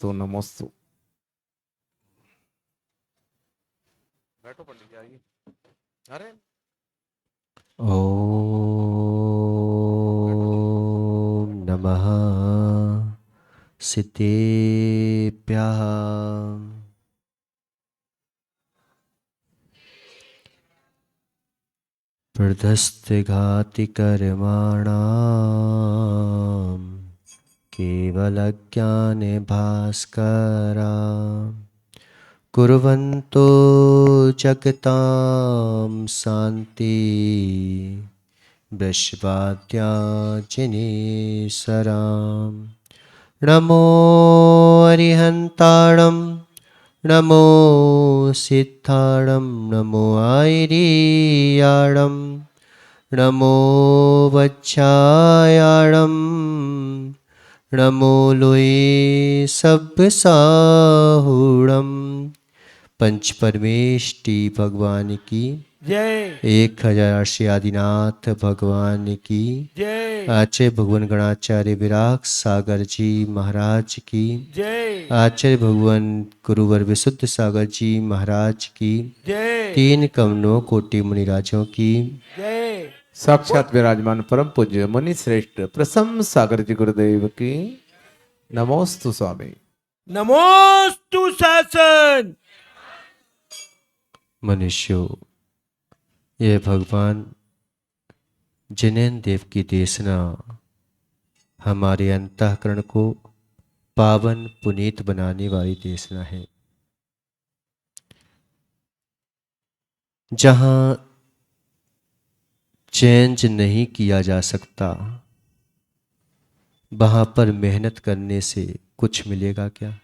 नमोस्तु नमोस्तु। बैठो पंडित जी, आइए। अरे ॐ नमः सिद्धेभ्यः प्रदस्तिघातिकर्माणां केवलज्ञानभास्करा कुर्वन्तो जगतां शान्ति विश्वाद्याजिनेसरां नमो अरिहन्ताणं नमो सिद्धाणं नमो आयर्याणं नमो वच्छायाणं नमो लोये सब्बसाहुणं पंच परमेष्टि भगवान की जय 1000 आदिनाथ भगवान की जय आचार्य भगवान गणाचार्य विराग सागर जी महाराज की जय आचार्य भगवान गुरुवर विशुद्ध सागर जी महाराज की जय 3 कमलों कोटि मुनिराजों की जय साक्षात विराजमान परम पूज्य मुनि श्रेष्ठ प्रसन्न सागर जी गुरुदेव की नमोस्तु स्वामी। नमोस्तु शासन। मनुष्यों, यह भगवान जिनेन्द्र देव की देशना हमारे अंतःकरण को पावन पुनीत बनाने वाली देशना है, जहां चेंज नहीं किया जा सकता, वहां पर मेहनत करने से कुछ मिलेगा क्या?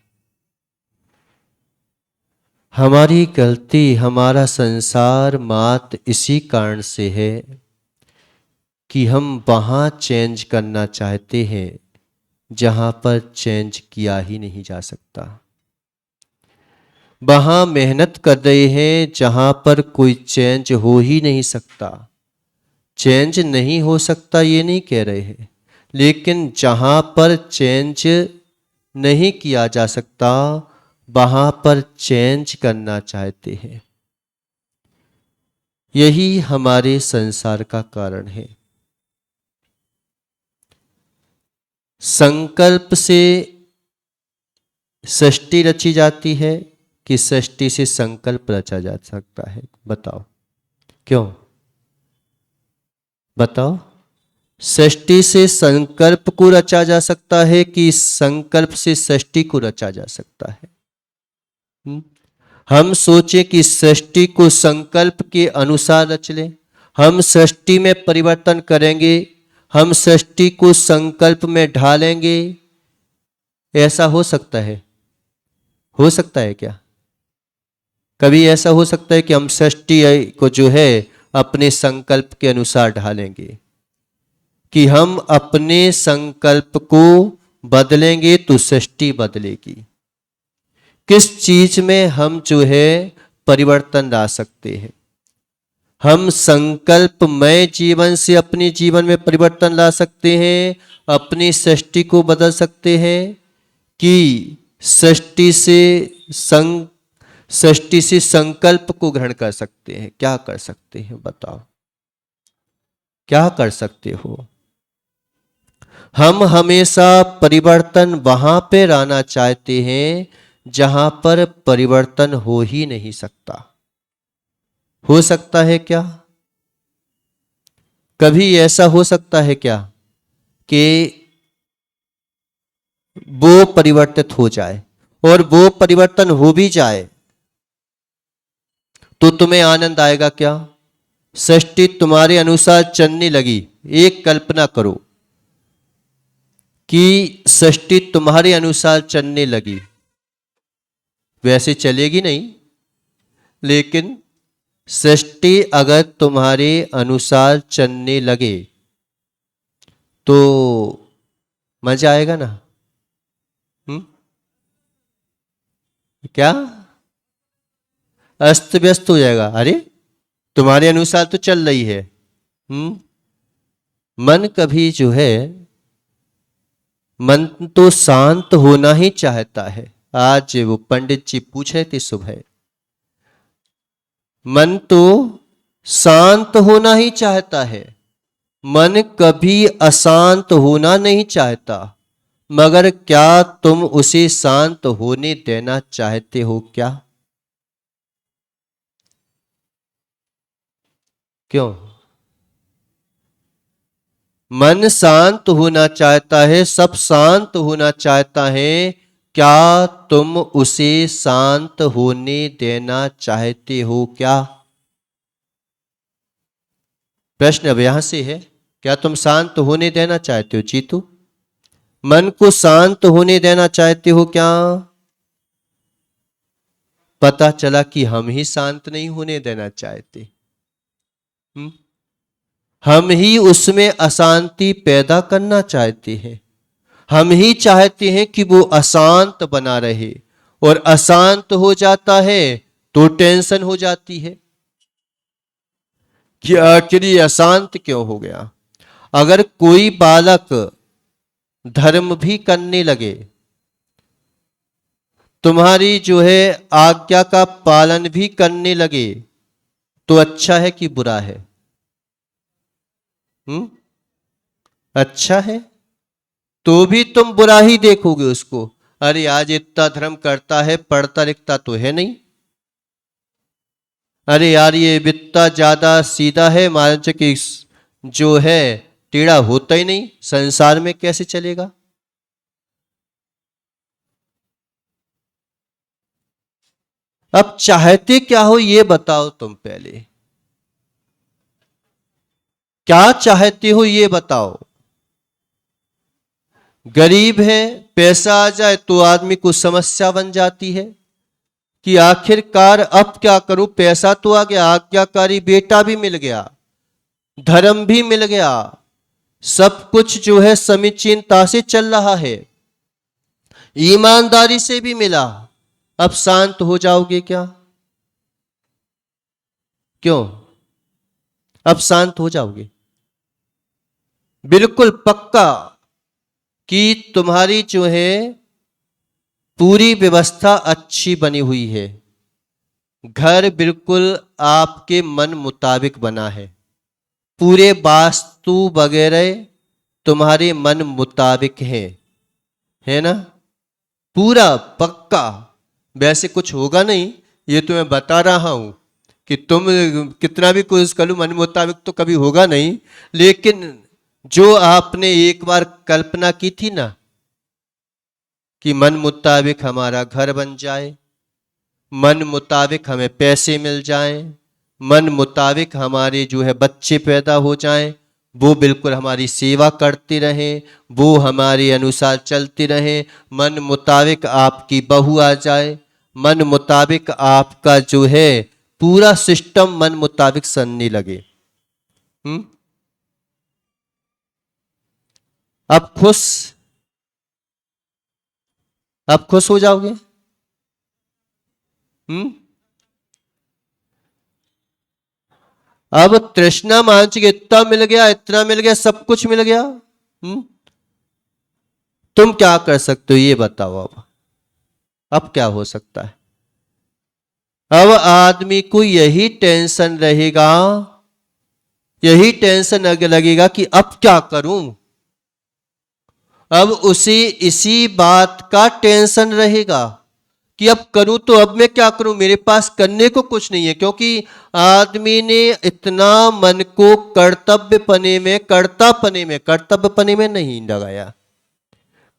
हमारी गलती, हमारा संसार मात्र इसी कारण से है कि हम वहां चेंज करना चाहते हैं जहां पर चेंज किया ही नहीं जा सकता। वहां मेहनत कर रहे हैं जहां पर कोई चेंज हो ही नहीं सकता। चेंज नहीं हो सकता ये नहीं कह रहे हैं, लेकिन जहां पर चेंज नहीं किया जा सकता वहां पर चेंज करना चाहते हैं। यही हमारे संसार का कारण है। संकल्प से सृष्टि रची जाती है कि सृष्टि से संकल्प रचा जा सकता है? बताओ क्यों? बताओ, सृष्टि से संकल्प को रचा जा सकता है कि संकल्प से सृष्टि को रचा जा सकता है? हम सोचे कि सृष्टि को संकल्प के अनुसार रच लें, हम सृष्टि में परिवर्तन करेंगे, हम सृष्टि को संकल्प में ढालेंगे। ऐसा हो सकता है? हो सकता है क्या? कभी ऐसा हो सकता है कि हम सृष्टि को जो है अपने संकल्प के अनुसार ढालेंगे, कि हम अपने संकल्प को बदलेंगे तो सृष्टि बदलेगी? किस चीज में हम जो है परिवर्तन ला सकते हैं? हम संकल्पमय जीवन से अपने जीवन में परिवर्तन ला सकते हैं, अपनी सृष्टि को बदल सकते हैं, कि सृष्टि से संकल्प को ग्रहण कर सकते हैं? क्या कर सकते हैं बताओ, क्या कर सकते हो? हम हमेशा परिवर्तन वहां पे लाना चाहते हैं जहां पर परिवर्तन हो ही नहीं सकता। हो सकता है क्या? कभी ऐसा हो सकता है क्या कि वो परिवर्तित हो जाए, और वो परिवर्तन हो भी जाए तो तुम्हें आनंद आएगा क्या? सृष्टि तुम्हारे अनुसार चलने लगी। एक कल्पना करो कि सृष्टि तुम्हारे अनुसार चलने लगी। वैसे चलेगी नहीं, लेकिन सृष्टि अगर तुम्हारे अनुसार चलने लगे तो मजा आएगा ना? क्या अस्त व्यस्त हो जाएगा? अरे तुम्हारे अनुसार तो चल रही है। मन कभी जो है मन तो शांत होना ही चाहता है। आज वो पंडित जी पूछ रहे थे सुबह, मन तो शांत होना ही चाहता है, मन कभी अशांत होना नहीं चाहता, मगर क्या तुम उसे शांत होने देना चाहते हो क्या? क्यों? मन शांत होना चाहता है, सब शांत होना चाहता है, क्या तुम उसे शांत होने देना चाहते हो क्या? प्रश्न अब यहां से है, क्या तुम शांत होने देना चाहते हो जीतू? मन को शांत होने देना चाहते हो क्या? पता चला कि हम ही शांत नहीं होने देना चाहते। हम ही उसमें अशांति पैदा करना चाहते हैं। हम ही चाहते हैं कि वो अशांत बना रहे, और अशांत हो जाता है तो टेंशन हो जाती है कि आखिर ये अशांत क्यों हो गया। अगर कोई बालक धर्म भी करने लगे, तुम्हारी जो है आज्ञा का पालन भी करने लगे, तो अच्छा है कि बुरा है? अच्छा है, तो भी तुम बुरा ही देखोगे उसको। अरे आज इतना धर्म करता है, पढ़ता लिखता तो है नहीं। अरे यार ये इतना ज्यादा सीधा है, मानसिक जो है टेढ़ा होता ही नहीं, संसार में कैसे चलेगा? अब चाहते क्या हो ये बताओ तुम पहले, क्या चाहते हो ये बताओ। गरीब है, पैसा आ जाए तो आदमी को समस्या बन जाती है कि आखिरकार अब क्या करूं, पैसा तो आ गया, आज्ञाकारी बेटा भी मिल गया, धर्म भी मिल गया, सब कुछ जो है समीचीनता से चल रहा है, ईमानदारी से भी मिला, अब शांत हो जाओगे क्या? क्यों? अब शांत हो जाओगे? बिल्कुल पक्का कि तुम्हारी जो है पूरी व्यवस्था अच्छी बनी हुई है, घर बिल्कुल आपके मन मुताबिक बना है, पूरे वास्तु वगैरह तुम्हारे मन मुताबिक है ना? पूरा पक्का। वैसे कुछ होगा नहीं, ये तो मैं बता रहा हूं कि तुम कितना भी कोशिश कर लो मन मुताबिक तो कभी होगा नहीं, लेकिन जो आपने एक बार कल्पना की थी ना कि मन मुताबिक हमारा घर बन जाए, मन मुताबिक हमें पैसे मिल जाएं, मन मुताबिक हमारे जो है बच्चे पैदा हो जाएं, वो बिल्कुल हमारी सेवा करते रहें, वो हमारे अनुसार चलते रहें, मन मुताबिक आपकी बहू आ जाए, मन मुताबिक आपका जो है पूरा सिस्टम मन मुताबिक चलने लगे। अब खुश हो जाओगे? अब तृष्णा मानसिक इतना मिल गया, इतना मिल गया, सब कुछ मिल गया, तुम क्या कर सकते हो ये बताओ। अब क्या हो सकता है? अब आदमी को यही टेंशन रहेगा, यही टेंशन लगेगा कि अब क्या करूं। अब उसे इसी बात का टेंशन रहेगा कि अब करूं तो अब मैं क्या करूं, मेरे पास करने को कुछ नहीं है, क्योंकि आदमी ने इतना मन को कर्तव्यपने में नहीं लगाया।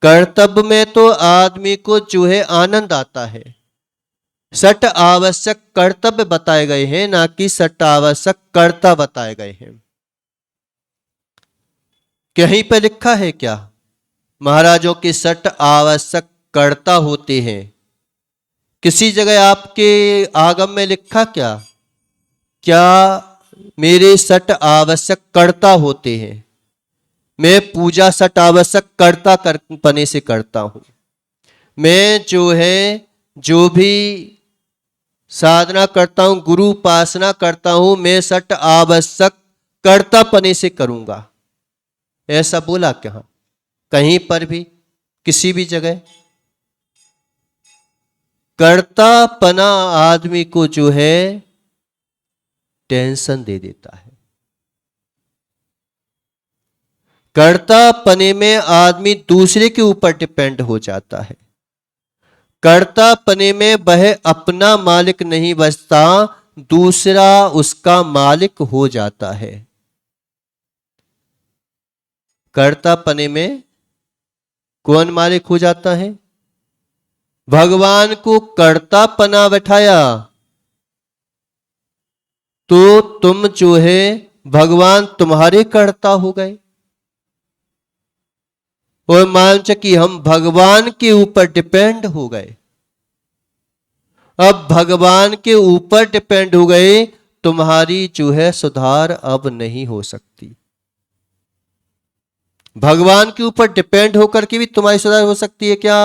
कर्तव्य में तो आदमी को जो है आनंद आता है। सट आवश्यक कर्तव्य बताए गए हैं, ना कि सट आवश्यक कर्ता बताए गए हैं। कहीं पर लिखा है क्या महाराजों के सट आवश्यक कर्ता होते हैं? किसी जगह आपके आगम में लिखा क्या मेरे सट आवश्यक कर्ता होते हैं? मैं पूजा सट आवश्यक कर्ता पने से करता हूं। मैं जो भी साधना करता हूं, गुरु उपासना करता हूं, मैं सट आवश्यक कर्ता पने से करूंगा। ऐसा बोला क्या कहीं पर भी? किसी भी जगह। कर्तापना आदमी को जो है टेंशन दे देता है। कर्तापने में आदमी दूसरे के ऊपर डिपेंड हो जाता है। कर्तापने में वह अपना मालिक नहीं बचता, दूसरा उसका मालिक हो जाता है। कर्तापने में कौन मालिक हो जाता है? भगवान को कर्तापना बैठाया तो तुम जो है भगवान तुम्हारे कर्ता हो गए। और मान कि हम भगवान के ऊपर डिपेंड हो गए। अब भगवान के ऊपर डिपेंड हो गए, तुम्हारी जो है सुधार अब नहीं हो सकती। भगवान के ऊपर डिपेंड होकर के भी तुम्हारी सुधार हो सकती है क्या?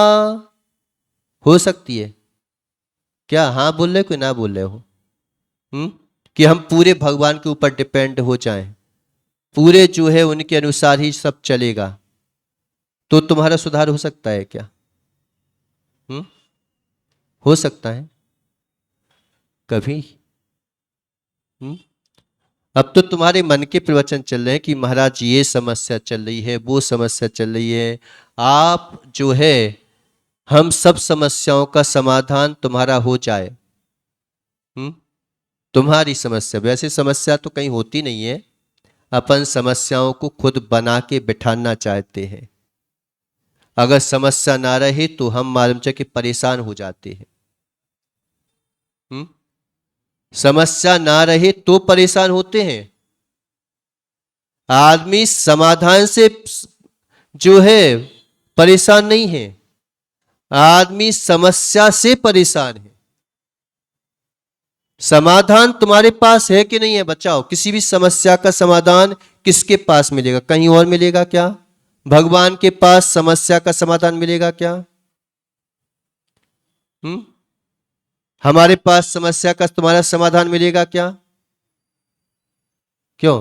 हो सकती है क्या? हाँ बोल रहे कोई ना बोल रहे हो? कि हम पूरे भगवान के ऊपर डिपेंड हो जाएं, पूरे जो है उनके अनुसार ही सब चलेगा, तो तुम्हारा सुधार हो सकता है क्या? हो सकता है कभी? अब तो तुम्हारे मन के प्रवचन चल रहे हैं कि महाराज ये समस्या चल रही है, वो समस्या चल रही है। आप जो है हम सब समस्याओं का समाधान तुम्हारा हो जाए। तुम्हारी समस्या, वैसे समस्या तो कहीं होती नहीं है, अपन समस्याओं को खुद बना के बिठाना चाहते हैं। अगर समस्या ना रहे तो हम मालूम चले कि परेशान हो जाते हैं। समस्या ना रहे तो परेशान होते हैं। आदमी समाधान से जो है परेशान नहीं है, आदमी समस्या से परेशान है। समाधान तुम्हारे पास है कि नहीं है? बचाओ, किसी भी समस्या का समाधान किसके पास मिलेगा? कहीं और मिलेगा क्या? भगवान के पास समस्या का समाधान मिलेगा क्या? हमारे पास समस्या का तुम्हारा समाधान मिलेगा क्या? क्यों?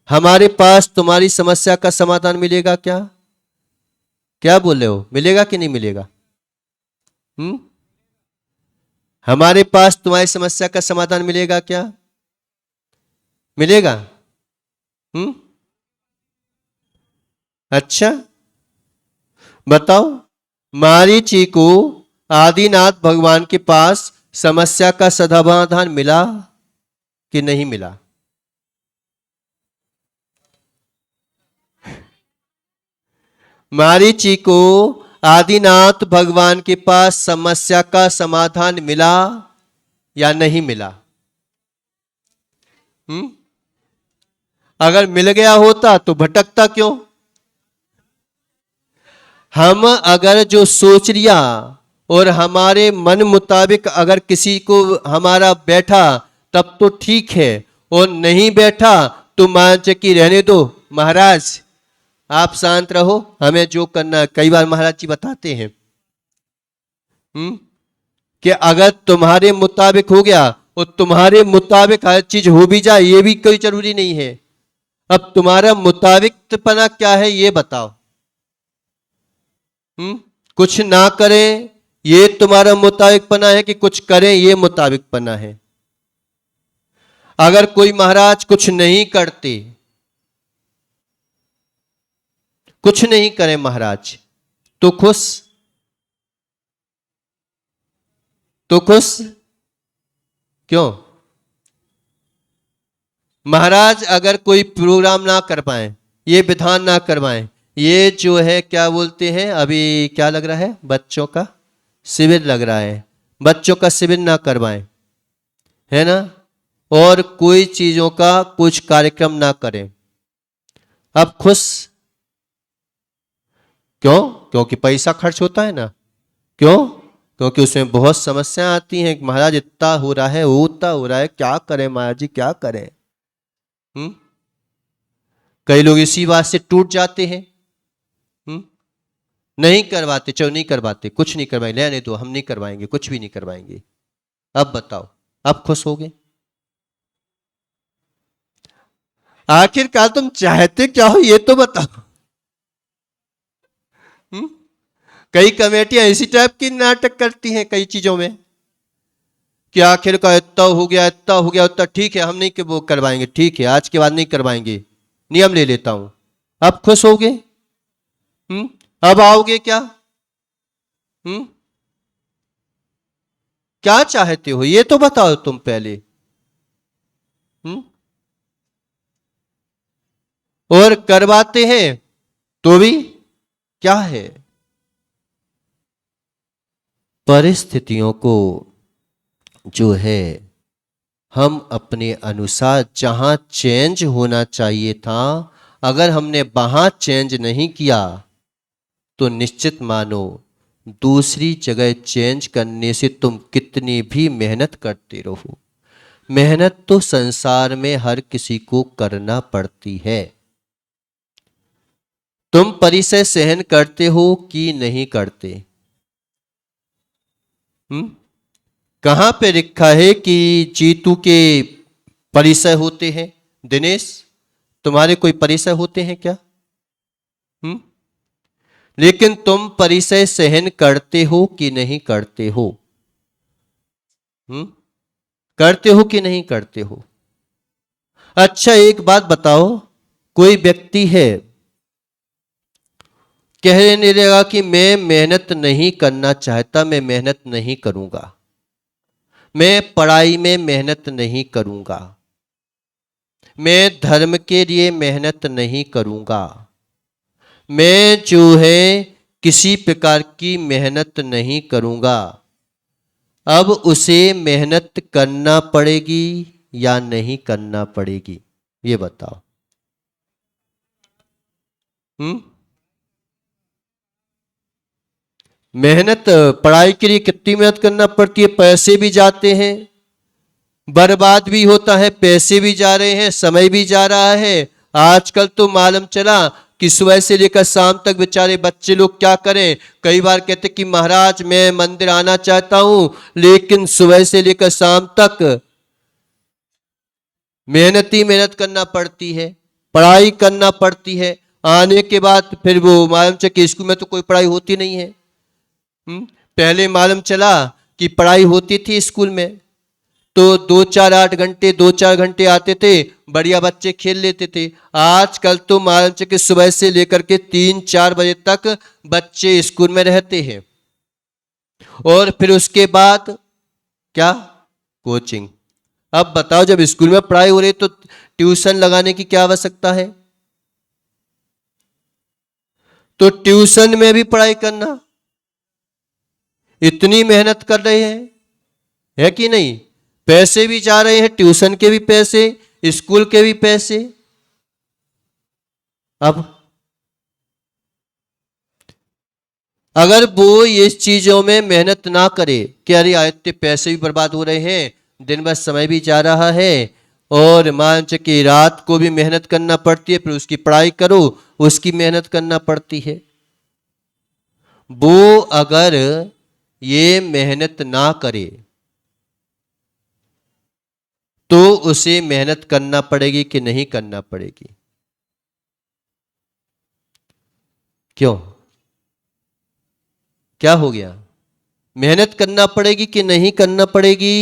हमारे पास तुम्हारी समस्या का समाधान मिलेगा क्या? क्या बोल रहे हो? मिलेगा कि नहीं मिलेगा? हमारे पास तुम्हारी समस्या का समाधान मिलेगा क्या? मिलेगा? अच्छा बताओ, मारीची को आदिनाथ भगवान के पास समस्या का समाधान मिला कि नहीं मिला? मारीची को आदिनाथ भगवान के पास समस्या का समाधान मिला या नहीं मिला? अगर मिल गया होता तो भटकता क्यों? हम अगर जो सोच लिया और हमारे मन मुताबिक अगर किसी को हमारा बैठा तब तो ठीक है, और नहीं बैठा तो मान कि रहने दो महाराज, आप शांत रहो, हमें जो करना। कई बार महाराज जी बताते हैं कि अगर तुम्हारे मुताबिक हो गया और तुम्हारे मुताबिक हर चीज हो भी जाए ये भी कोई जरूरी नहीं है। अब तुम्हारा मुताबिकपना क्या है ये बताओ। कुछ ना करें ये तुम्हारा मुताबिकपना है कि कुछ करें ये मुताबिकपना है? अगर कोई महाराज कुछ नहीं करते, कुछ नहीं करें महाराज तो खुश, तो खुश क्यों? महाराज अगर कोई प्रोग्राम ना कर पाए, ये विधान ना करवाएं, ये जो है क्या बोलते हैं, अभी क्या लग रहा है, बच्चों का शिविर लग रहा है, बच्चों का शिविर ना करवाएं, है ना, और कोई चीजों का कुछ कार्यक्रम ना करें, अब खुश क्यों? क्योंकि पैसा खर्च होता है ना। क्यों? क्योंकि उसमें बहुत समस्याएं आती हैं। महाराज इतना हो रहा है, वो उतना हो रहा है, क्या करें महाराज जी, क्या करें? कई लोग इसी बात से टूट जाते हैं। नहीं करवाते, चलो नहीं करवाते, कुछ नहीं करवाएंगे, लेने दो, हम नहीं करवाएंगे, कुछ भी नहीं करवाएंगे। अब बताओ, अब खुश हो गए? आखिरकार तुम चाहते क्या हो ये तो बताओ। कई कमेटियां इसी टाइप की नाटक करती हैं कई चीजों में कि आखिर का इतना हो गया, इतना हो गया, उतना ठीक है, हम नहीं कि वो करवाएंगे, ठीक है आज के बाद नहीं करवाएंगे, नियम ले लेता हूं। अब खुश होगे? अब आओगे क्या? क्या चाहते हो ये तो बताओ तुम पहले। और करवाते हैं तो भी क्या है, परिस्थितियों को जो है हम अपने अनुसार जहां चेंज होना चाहिए था, अगर हमने वहां चेंज नहीं किया तो निश्चित मानो दूसरी जगह चेंज करने से तुम कितनी भी मेहनत करते रहो, मेहनत तो संसार में हर किसी को करना पड़ती है। तुम परिचय सहन करते हो कि नहीं करते? कहां पे लिखा है कि जीतू के परिचय होते हैं? दिनेश, तुम्हारे कोई परिचय होते हैं क्या? लेकिन तुम परिचय सहन करते हो कि नहीं करते हो? करते हो कि नहीं करते हो? अच्छा एक बात बताओ, कोई व्यक्ति है कहने लगा कि मैं मेहनत नहीं करना चाहता, मैं मेहनत नहीं करूंगा, मैं पढ़ाई में मेहनत नहीं करूंगा, मैं धर्म के लिए मेहनत नहीं करूंगा, मैं जो है किसी प्रकार की मेहनत नहीं करूंगा। अब उसे मेहनत करना पड़ेगी या नहीं करना पड़ेगी, ये बताओ। मेहनत, पढ़ाई के लिए कितनी मेहनत करना पड़ती है, पैसे भी जाते हैं, बर्बाद भी होता है, पैसे भी जा रहे हैं, समय भी जा रहा है। आजकल तो मालूम चला कि सुबह से लेकर शाम तक बेचारे बच्चे लोग क्या करें, कई बार कहते कि महाराज मैं मंदिर आना चाहता हूं, लेकिन सुबह से लेकर शाम तक मेहनत ही मेहनत करना पड़ती है, पढ़ाई करना पड़ती है। आने के बाद फिर वो मालूम चला कि स्कूल में तो कोई पढ़ाई होती नहीं है। पहले मालूम चला कि पढ़ाई होती थी स्कूल में तो 2-4 घंटे आते थे, बढ़िया बच्चे खेल लेते थे। आजकल तो मालूम चला कि सुबह से लेकर के 3-4 बजे तक बच्चे स्कूल में रहते हैं और फिर उसके बाद क्या, कोचिंग। अब बताओ जब स्कूल में पढ़ाई हो रही तो ट्यूशन लगाने की क्या आवश्यकता है? तो ट्यूशन में भी पढ़ाई करना, इतनी मेहनत कर रहे हैं, है कि नहीं? पैसे भी जा रहे हैं, ट्यूशन के भी पैसे, स्कूल के भी पैसे। अब अगर वो इस चीजों में मेहनत ना करे कि अरे इतने पैसे भी बर्बाद हो रहे हैं, दिन भर समय भी जा रहा है और मान कि रात को भी मेहनत करना पड़ती है, फिर उसकी पढ़ाई करो, उसकी मेहनत करना पड़ती है। वो अगर ये मेहनत ना करे तो उसे मेहनत करना पड़ेगी कि नहीं करना पड़ेगी? क्यों, क्या हो गया? मेहनत करना पड़ेगी कि नहीं करना पड़ेगी?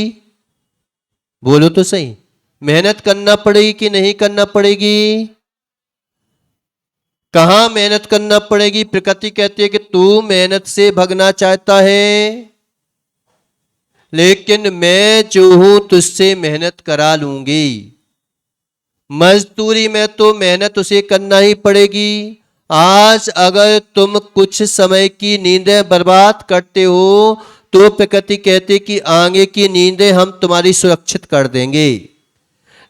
बोलो तो सही, मेहनत करना पड़ेगी कि नहीं करना पड़ेगी? कहां मेहनत करना पड़ेगी? प्रकृति कहती है कि तू मेहनत से भगना चाहता है, लेकिन मैं जो हूं तुझसे मेहनत करा लूंगी। मजदूरी में तो मेहनत उसे करना ही पड़ेगी। आज अगर तुम कुछ समय की नींदें बर्बाद करते हो तो प्रकृति कहती कि आगे की नींदें हम तुम्हारी सुरक्षित कर देंगे।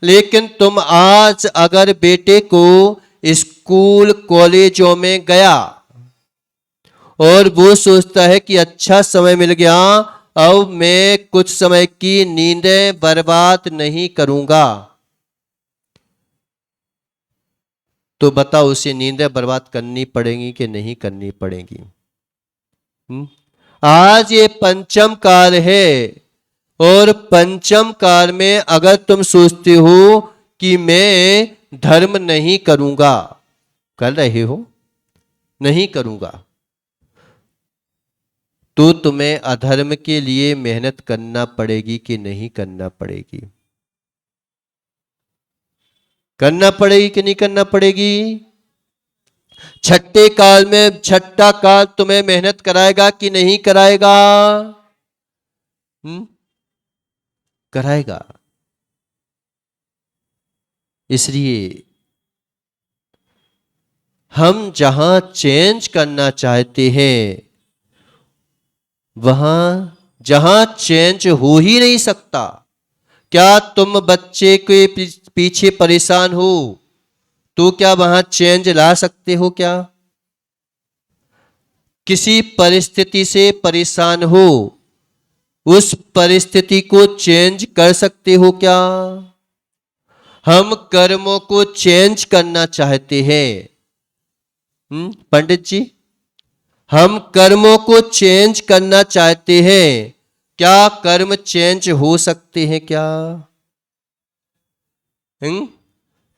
लेकिन तुम आज अगर बेटे को स्कूल कॉलेजों में गया और वो सोचता है कि अच्छा समय मिल गया, अब मैं कुछ समय की नींदें बर्बाद नहीं करूंगा, तो बताओ उसे नींदें बर्बाद करनी पड़ेंगी कि नहीं करनी पड़ेंगी? आज ये पंचम काल है और पंचम काल में अगर तुम सोचते हो कि मैं धर्म नहीं करूंगा, कर रहे हो, नहीं करूंगा, तो तुम्हें अधर्म के लिए मेहनत करना पड़ेगी कि नहीं करना पड़ेगी? करना पड़ेगी कि नहीं करना पड़ेगी? छठे काल में छठा काल तुम्हें मेहनत कराएगा कि नहीं कराएगा? कराएगा। इसलिए हम जहां चेंज करना चाहते हैं वहां जहां चेंज हो ही नहीं सकता। क्या तुम बच्चे के पीछे परेशान हो तो क्या वहां चेंज ला सकते हो? क्या किसी परिस्थिति से परेशान हो, उस परिस्थिति को चेंज कर सकते हो क्या? हम कर्मों को चेंज करना चाहते हैं। पंडित जी, हम कर्मों को चेंज करना चाहते हैं, क्या कर्म चेंज हो सकते हैं क्या?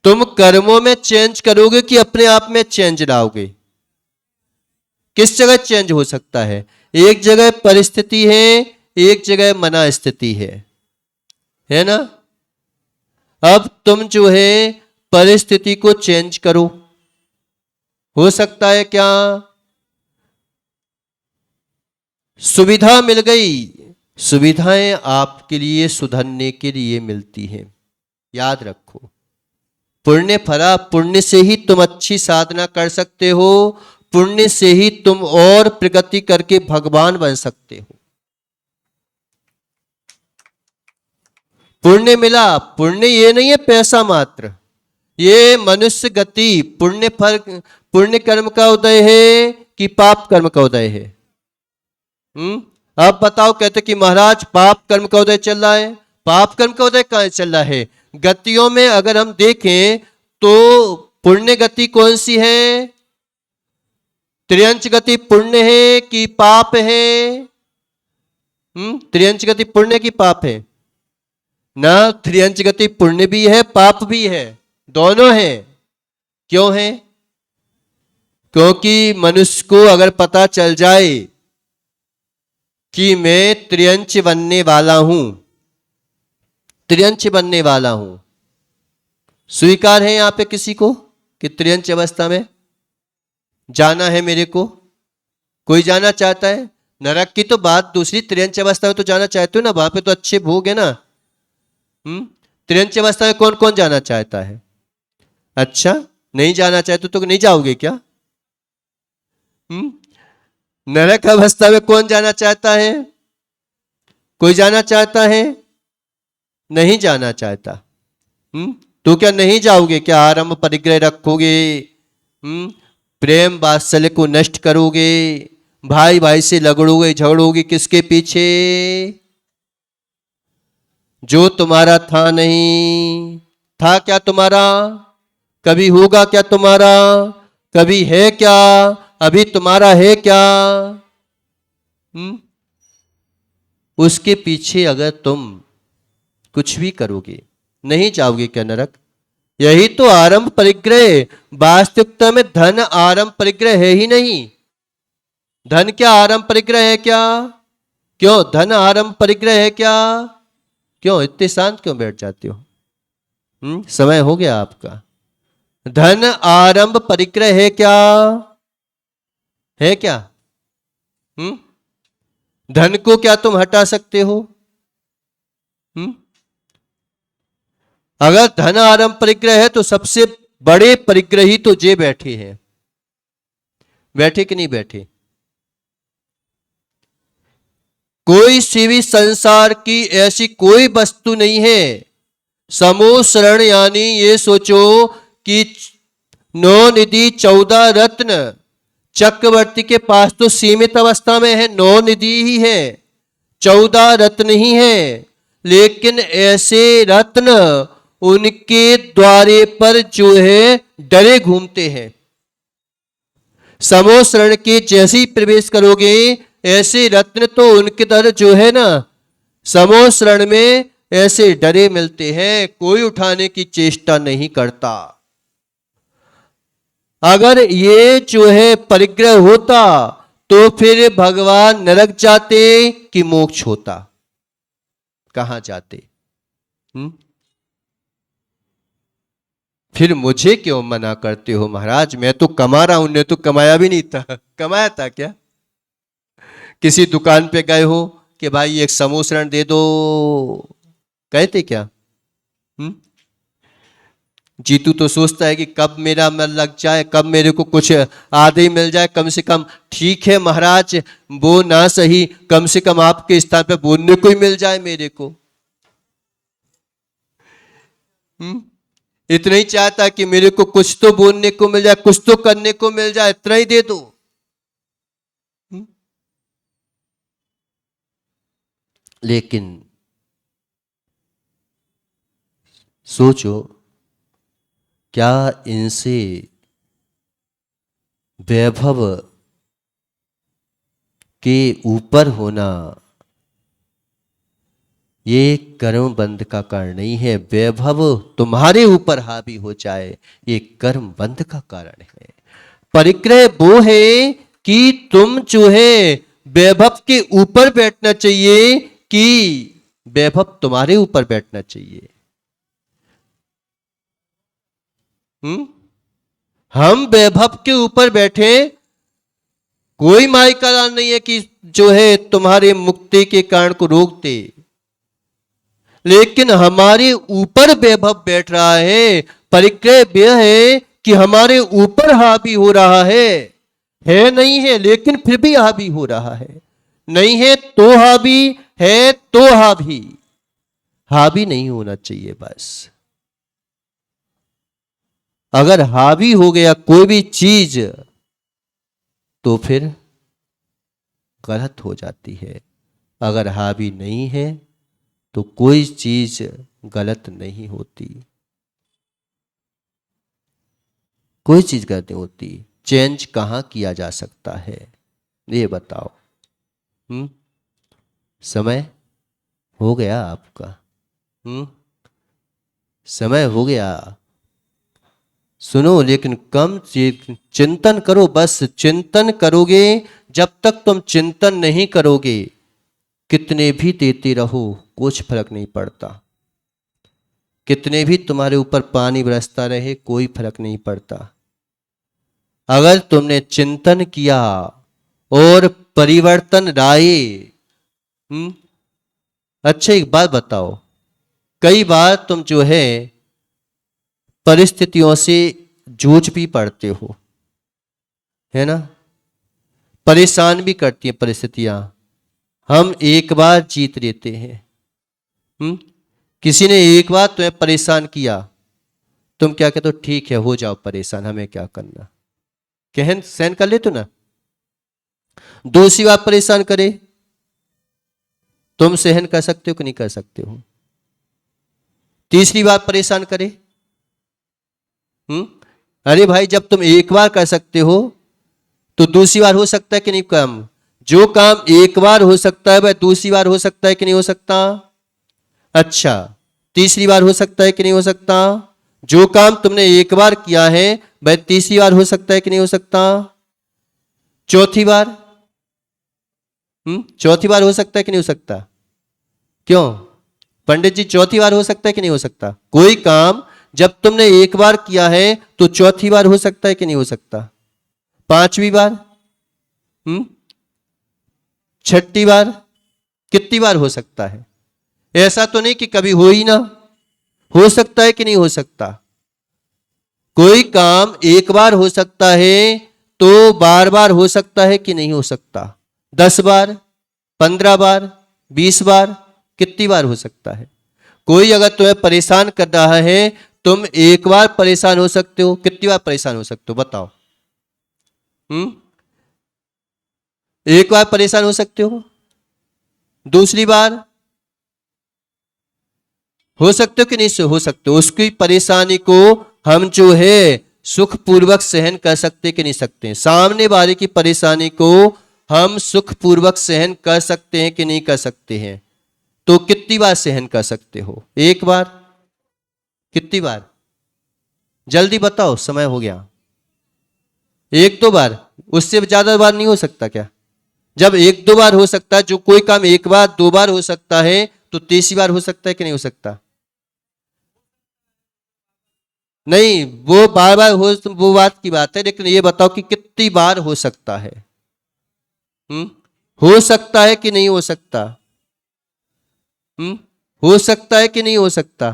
तुम कर्मों में चेंज करोगे कि अपने आप में चेंज लाओगे? किस जगह चेंज हो सकता है? एक जगह परिस्थिति है, एक जगह मना स्थिति है ना? अब तुम जो है परिस्थिति को चेंज करो, हो सकता है क्या? सुविधा मिल गई। सुविधाएं आपके लिए सुधरने के लिए मिलती हैं, याद रखो। पुण्य फला, पुण्य से ही तुम अच्छी साधना कर सकते हो, पुण्य से ही तुम और प्रगति करके भगवान बन सकते हो। पुण्य मिला, पुण्य ये नहीं है पैसा मात्र, ये मनुष्य गति। पुण्य फल, पुण्य कर्म का उदय है कि पाप कर्म का उदय है? अब बताओ, कहते कि महाराज पाप कर्म का उदय चल रहा है। पाप कर्म का उदय कहां चल रहा है? गतियों में अगर हम देखें तो पुण्य गति कौन सी है? त्रियंच गति पुण्य है कि पाप है? त्रियंच गति पुण्य की पाप है ना? त्रियंच गति पुण्य भी है, पाप भी है, दोनों है। क्यों है? क्योंकि मनुष्य को अगर पता चल जाए कि मैं त्रियंच बनने वाला हूं, त्रियंच बनने वाला हूं। स्वीकार है यहां पे किसी को कि त्रियंच अवस्था में जाना है मेरे को? कोई जाना चाहता है? नरक की तो बात दूसरी, त्रियंच अवस्था में तो जाना चाहते हो ना, वहां पे तो अच्छे भोग है ना। त्रियंच अवस्था में कौन कौन जाना चाहता है? अच्छा, नहीं जाना चाहते तो नहीं जाओगे क्या? नरक अवस्था में कौन जाना चाहता है? कोई जाना चाहता है? नहीं जाना चाहता। तो क्या नहीं जाओगे? क्या आरंभ परिग्रह रखोगे? प्रेम वात्सल्य को नष्ट करोगे? भाई भाई से लगड़ोगे, झगड़ोगे? किसके पीछे? जो तुम्हारा था नहीं। था क्या तुम्हारा? कभी होगा क्या तुम्हारा? कभी है क्या? अभी तुम्हारा है क्या? उसके पीछे अगर तुम कुछ भी करोगे, नहीं जाओगे क्या नरक? यही तो आरंभ परिग्रह। वास्तविकता में धन आरंभ परिग्रह है ही नहीं। धन क्या आरंभ परिग्रह है क्या? क्यों धन आरंभ परिग्रह है क्या? क्यों इतने शांत क्यों बैठ जाते हो? समय हो गया आपका। धन आरंभ परिग्रह है क्या? है क्या? धन को क्या तुम हटा सकते हो? अगर धन आरंभ परिग्रह है तो सबसे बड़े परिग्रही तो जे बैठे हैं। बैठे कि नहीं बैठे? कोई सी भी संसार की ऐसी कोई वस्तु नहीं है। समूह शरण यानी ये सोचो कि 9 निधि 14 रत्न चक्रवर्ती के पास तो सीमित अवस्था में है, 9 निधि ही है, 14 रत्न ही है। लेकिन ऐसे रत्न उनके द्वारे पर जो है डरे घूमते हैं। समूह शरण के जैसे ही प्रवेश करोगे ऐसे रत्न तो उनके दर जो है ना समूह शरण में ऐसे डरे मिलते हैं, कोई उठाने की चेष्टा नहीं करता। अगर ये जो है परिग्रह होता तो फिर भगवान नरक जाते कि मोक्ष होता? कहां जाते? फिर मुझे क्यों मना करते हो महाराज? मैं तो कमा रहा हूं, उन्हें तो कमाया भी नहीं था। कमाया था क्या? किसी दुकान पे गए हो कि भाई एक समोसा दे दो, कहते क्या? जीतू तो सोचता है कि कब मेरा मन लग जाए, कब मेरे को कुछ आधे मिल जाए कम से कम। ठीक है महाराज, वो ना सही, कम से कम आपके स्थान पे बोलने को ही मिल जाए मेरे को। इतना ही चाहता कि मेरे को कुछ तो बोलने को मिल जाए, कुछ तो करने को मिल जाए, इतना ही दे दो। लेकिन सोचो, क्या इनसे वैभव के ऊपर होना ये कर्म बंध का कारण नहीं है? वैभव तुम्हारे ऊपर हावी हो जाए, ये कर्म बंध का कारण है। परिक्रय वो है कि तुम जो है वैभव के ऊपर बैठना चाहिए कि वैभव तुम्हारे ऊपर बैठना चाहिए? हम वैभव के ऊपर बैठे, कोई माई का कारण नहीं है कि जो है तुम्हारे मुक्ति के कारण को रोक दे, लेकिन हमारे ऊपर वैभव बैठ रहा है। परिक्रय यह है कि हमारे ऊपर हावी हो रहा है नहीं है, लेकिन फिर भी हावी हो रहा है। नहीं है तो हावी, है तो हावी। हावी नहीं होना चाहिए बस। अगर हावी हो गया कोई भी चीज तो फिर गलत हो जाती है। अगर हावी नहीं है तो कोई चीज गलत नहीं होती, कोई चीज गलत नहीं होती। चेंज कहां किया जा सकता है ये बताओ? समय हो गया आपका? समय हो गया। सुनो, लेकिन कम चिंतन करो। बस चिंतन करोगे, जब तक तुम चिंतन नहीं करोगे कितने भी देते रहो कुछ फर्क नहीं पड़ता। कितने भी तुम्हारे ऊपर पानी बरसता रहे कोई फर्क नहीं पड़ता। अगर तुमने चिंतन किया और परिवर्तन लाए। अच्छा एक बात बताओ, कई बार तुम जो है परिस्थितियों से जूझ भी पड़ते हो, है ना? परेशान भी करती हैं परिस्थितियां। हम एक बार जीत लेते हैं। किसी ने एक बार तुम्हें परेशान किया, तुम क्या कहते हो? ठीक है हो जाओ परेशान, हमें क्या करना, कहन सहन कर ले तो ना। दूसरी बार परेशान करे, तुम सहन कर सकते हो कि नहीं कर सकते हो? तीसरी बार परेशान करे, अरे भाई जब तुम एक बार कर सकते हो तो दूसरी बार हो सकता है कि नहीं? काम जो काम एक बार हो सकता है वह दूसरी बार हो सकता है कि नहीं हो सकता? अच्छा, तीसरी बार हो सकता है कि नहीं हो सकता? जो काम तुमने एक बार किया है वह तीसरी बार हो सकता है कि नहीं हो सकता? चौथी बार? चौथी बार हो सकता है कि नहीं हो सकता? क्यों पंडित जी, चौथी बार हो सकता है कि नहीं हो सकता? कोई काम जब तुमने एक बार किया है तो चौथी बार हो सकता है कि नहीं हो सकता? पांचवी बार? छठी बार? कितनी बार हो सकता है? ऐसा तो नहीं कि कभी हो ही ना। हो सकता है कि नहीं हो सकता? कोई काम एक बार हो सकता है तो बार बार हो सकता है कि नहीं हो सकता? 10 बार, 15 बार, 20 बार, कितनी बार हो सकता है? कोई अगर तुम्हें परेशान कर रहा है, तुम एक बार परेशान हो सकते हो, कितनी बार परेशान हो सकते हो बताओ? एक बार परेशान हो सकते हो, दूसरी बार हो सकते हो कि नहीं हो सकते हो? उसकी परेशानी को हम जो है सुख पूर्वक सहन कर सकते कि नहीं सकते? सामने वाले की परेशानी को हम सुख पूर्वक सहन कर सकते हैं कि नहीं कर सकते हैं? तो कितनी बार सहन कर सकते हो? एक बार? कितनी बार? जल्दी बताओ, समय हो गया। एक दो बार, उससे ज्यादा बार नहीं हो सकता क्या? जब एक दो बार हो सकता है, जो कोई काम एक बार दो बार हो सकता है, तो तीसरी बार हो सकता है कि नहीं हो सकता? नहीं, वो बार बार हो, वो बात की बात है, लेकिन ये बताओ कि कितनी बार हो सकता है? हो सकता है कि नहीं हो सकता? हो सकता है कि नहीं हो सकता?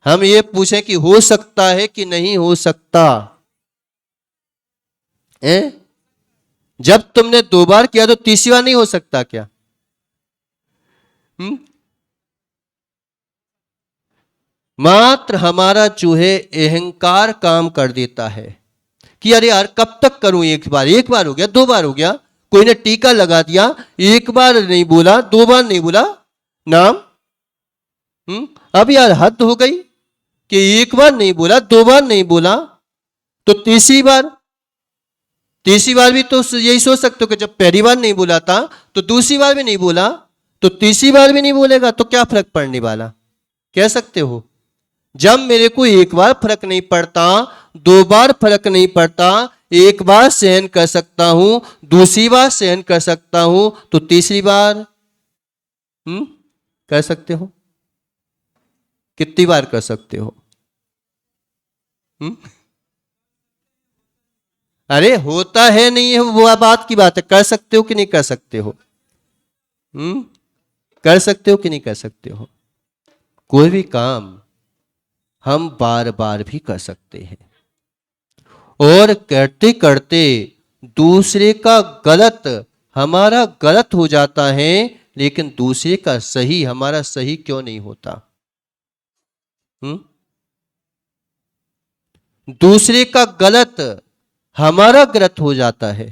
हम ये पूछें कि हो सकता है कि नहीं हो सकता? जब तुमने दो बार किया तो तीसरी बार नहीं हो सकता क्या? मात्र हमारा जो है अहंकार काम कर देता है कि अरे यार कब तक करूं, एक बार हो गया, दो बार हो गया, कोई ने टीका लगा दिया, एक बार नहीं बोला, दो बार नहीं बोला नाम, अब यार हद हो गई कि एक बार नहीं बोला, दो बार नहीं बोला, तो तीसरी बार भी तो यही सोच सकते हो कि जब पहली बार नहीं बोला था तो दूसरी बार भी नहीं बोला, तो तीसरी बार भी नहीं बोलेगा, तो क्या फर्क पड़ने वाला? कह सकते हो जब मेरे को एक बार फर्क नहीं पड़ता, दो बार फर्क नहीं पड़ता, एक बार सहन कर सकता हूं, दूसरी बार सहन कर सकता हूं, तो तीसरी बार कर सकते हो? कितनी बार कर सकते हो? अरे होता है नहीं है वो बात की बात है, कर सकते हो कि नहीं कर सकते हो? कर सकते हो कि नहीं कर सकते हो? कोई भी काम हम बार बार भी कर सकते हैं, और करते करते दूसरे का गलत हमारा गलत हो जाता है, लेकिन दूसरे का सही हमारा सही क्यों नहीं होता? दूसरे का गलत हमारा गलत हो जाता है,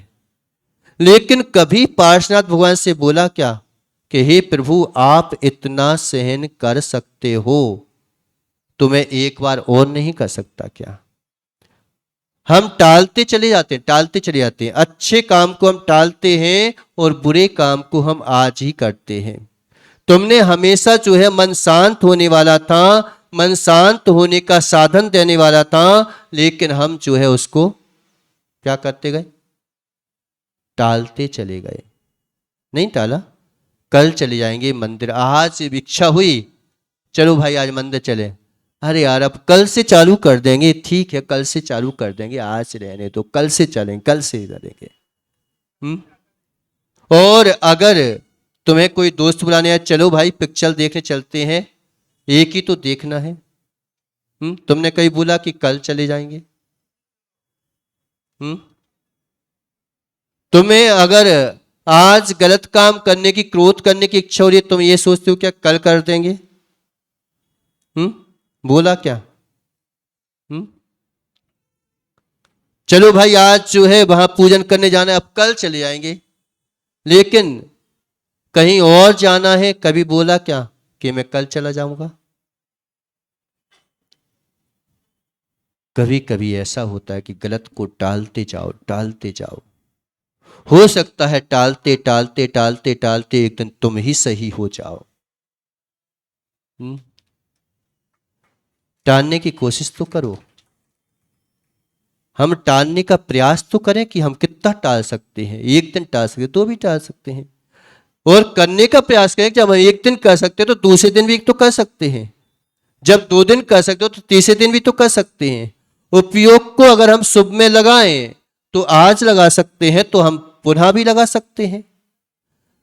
लेकिन कभी पार्श्वनाथ भगवान से बोला क्या कि हे प्रभु आप इतना सहन कर सकते हो तो मैं एक बार और नहीं कर सकता क्या? हम टालते चले जाते हैं, टालते चले जाते हैं, अच्छे काम को हम टालते हैं और बुरे काम को हम आज ही करते हैं। तुमने हमेशा जो है मन शांत होने वाला था, मन शांत होने का साधन देने वाला था, लेकिन हम जो है उसको क्या करते गए? टालते चले गए। नहीं टाला, कल चले जाएंगे मंदिर, आज से इच्छा हुई चलो भाई आज मंदिर चले, अरे यार अब कल से चालू कर देंगे, ठीक है कल से चालू कर देंगे, आज से रहने तो कल से चलेंगे, कल से करेंगे। और अगर तुम्हें कोई दोस्त बुलाने आए, चलो भाई पिक्चर देखने चलते हैं, एक ही तो देखना है, तुमने कहीं बोला कि कल चले जाएंगे? तुम्हें अगर आज गलत काम करने की, क्रोध करने की इच्छा हो रही है, तुम ये सोचते हो क्या कल कर देंगे? बोला क्या? चलो भाई आज जो है वहां पूजन करने जाना है, अब कल चले जाएंगे, लेकिन कहीं और जाना है, कभी बोला क्या कि मैं कल चला जाऊंगा? कभी कभी ऐसा होता है कि गलत को टालते जाओ, टालते जाओ, हो सकता है टालते टालते टालते टालते एक दिन तुम ही सही हो जाओ। टालने की कोशिश तो करो, हम टालने का प्रयास तो करें कि हम कितना टाल सकते हैं, एक दिन टाल सकते तो भी टाल सकते हैं, और करने का प्रयास करें कि जब हम एक दिन कर सकते हैं तो दूसरे दिन भी तो कर सकते हैं, जब दो दिन कर सकते हो तो तीसरे दिन भी तो कर सकते हैं। उपयोग को अगर हम शुभ में लगाएं तो आज लगा सकते हैं, तो हम पुनः भी लगा सकते हैं,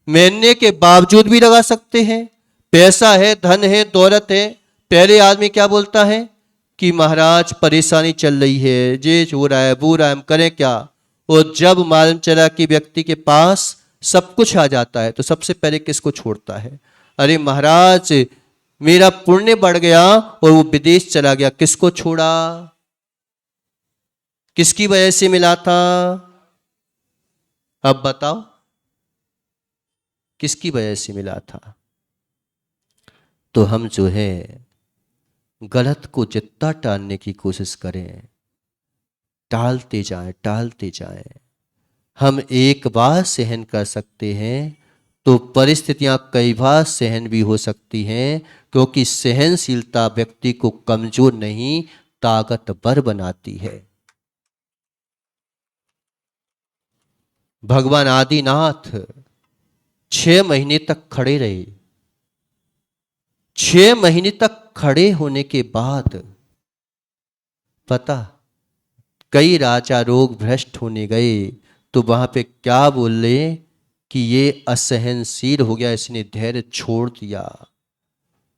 मरने के बावजूद भी लगा सकते हैं। पैसा है, धन है, दौलत है, पहले आदमी क्या बोलता है कि महाराज परेशानी चल रही है, ये हो रहा है, वो रहा है, हम करें क्या? और जब मालूम चला कि व्यक्ति के पास सब कुछ आ जाता है तो सबसे पहले किसको छोड़ता है? अरे महाराज मेरा पुण्य बढ़ गया और वो विदेश चला गया, किसको छोड़ा? किसकी वजह से मिला था? अब बताओ किसकी वजह से मिला था? तो हम जो है गलत को जितना टालने की कोशिश करें, टालते जाएं, टालते जाएं, हम एक बार सहन कर सकते हैं तो परिस्थितियां कई बार सहन भी हो सकती हैं, क्योंकि सहनशीलता व्यक्ति को कमजोर नहीं ताकतवर बनाती है। भगवान आदिनाथ 6 महीने तक खड़े रहे। 6 महीने तक खड़े होने के बाद पता, कई राजा रोग भ्रष्ट होने गए तो वहां पे क्या बोले कि ये असहनशील हो गया, इसने धैर्य छोड़ दिया।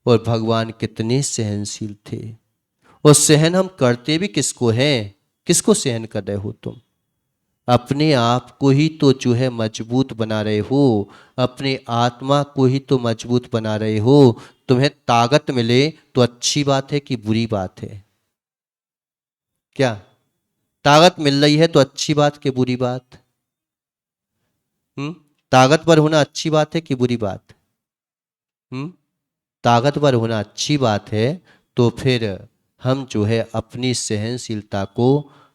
और भगवान कितने सहनशील थे। और सहन हम करते भी किसको हैं? किसको सहन कर रहे हो तुम? अपने आप को ही तो जो है मजबूत बना रहे हो, अपने आत्मा को ही तो मजबूत बना रहे हो। तुम्हें ताकत मिले तो अच्छी बात है कि बुरी बात है? क्या ताकत मिल रही है तो अच्छी बात कि बुरी बात? ताकतवर होना अच्छी बात है कि बुरी बात? ताकतवर होना अच्छी बात है। तो फिर हम जो है अपनी सहनशीलता को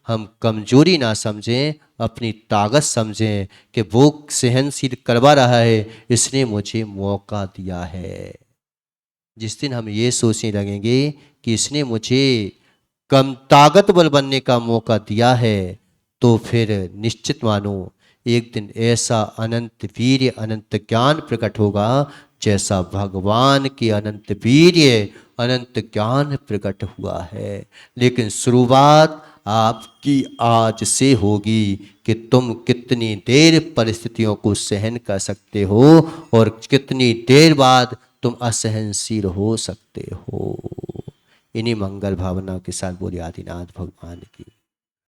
हम कमजोरी ना समझें, अपनी ताकत समझें कि वो सहनशील करवा रहा है, इसने मुझे मौका दिया है। जिस दिन हम ये सोचने लगेंगे कि इसने मुझे कम ताकतवर बनने का मौका दिया है, तो फिर निश्चित मानो एक दिन ऐसा अनंत वीर्य अनंत ज्ञान प्रकट होगा जैसा भगवान के अनंत वीर्य अनंत ज्ञान प्रकट हुआ है। लेकिन शुरुआत आपकी आज से होगी कि तुम कितनी देर परिस्थितियों को सहन कर सकते हो और कितनी देर बाद तुम असहनशील हो सकते हो। इन्हीं मंगल भावना के साथ बोले आदिनाथ भगवान की।